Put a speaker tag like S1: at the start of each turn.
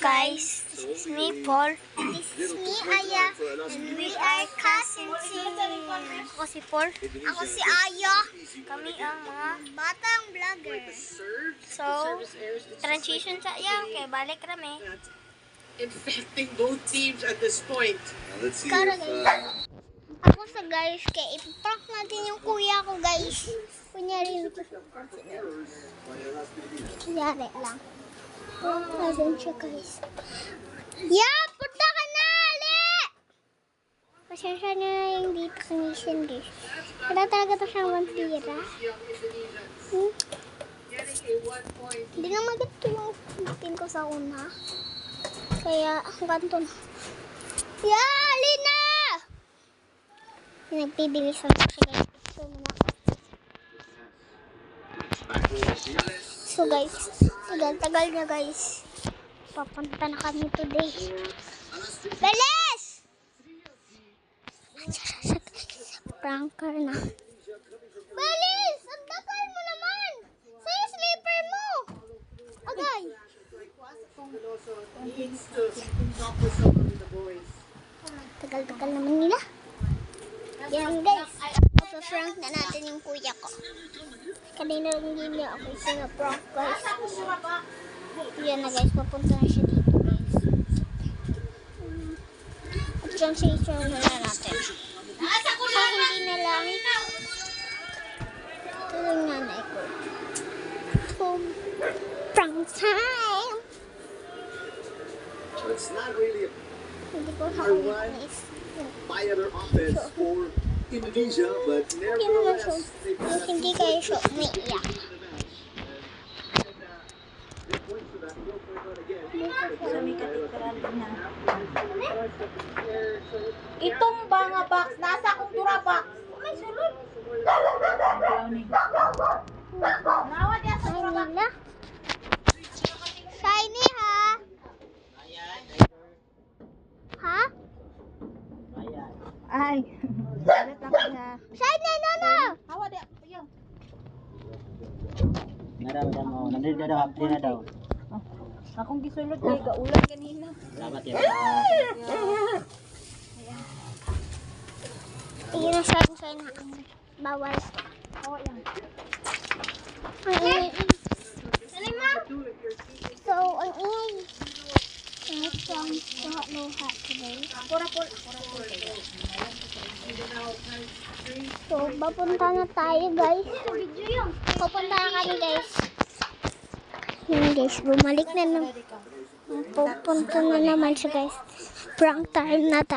S1: guys, this is me Paul.
S2: This is me Aya. And we are cousins.
S1: Ako si Paul.
S2: Ako si Aya.
S1: Kami ang mga
S2: Batang vlogger.
S1: so transition sa kay balik kami.
S3: Infecting both teams at this point.
S4: Let's see
S2: Kara
S4: if,
S2: guys. Ako sa guys, kaya ipaprank natin yung kuya ko guys. Kunyari ito. Kunyari lang. Ayan siya guys. Yeah! Punta ka na! Ali! Pasensya na yung dito kamisyon guys. Wala talaga ito siyang vampira. Hindi na maganda yung bitin ko sa una. Kaya ganito na. Yeah! Ali na! Nagbibilisan ko siya guys. Picture mo na ako. So guys, tagal na guys. Papunta na kami today. Bilis! Pranker na. Bilis! Ang tagal mo naman! Sa'yo sleeper mo! Agay! Tagal-tagal naman nila. Yan guys. Prank na natin yung kuya ko. Kanina lang hindi niya ako sinaprank guys. Yan na guys, papunta na siya dito guys. At transition na natin. Hindi na lang. Ito yung nanay ko. Prank time!
S4: it's not really
S2: Hindi ko nakakita.
S4: fire offense for Indonesia, but
S2: Hindi naman siya.
S4: nevertheless,
S2: Hindi kayo siya umiiyak.
S5: Itong banga box, nasa akong dura box. May sulod. Nawad yan sa dura box.
S2: Nila. Shiny ha? Ha?
S5: Ay. Dapat ako na.
S2: Shiny no no!
S5: Hawa di. Ayun.
S6: Madam, nandito daw, hapdi na daw.
S5: Akong gisulod kay gaulan kanina.
S6: Salamat yan.
S2: Tingin na siya kung sa'yo na. Bawal.
S5: Oo yan.
S2: Ang ingay. So, ang ingay. Next song, luha today.
S5: Pura-pura.
S2: So, papunta na tayo guys. Papunta na kami guys. Yan guys, bumalik na naman. Pupunta na naman siya guys. Prank time na tayo.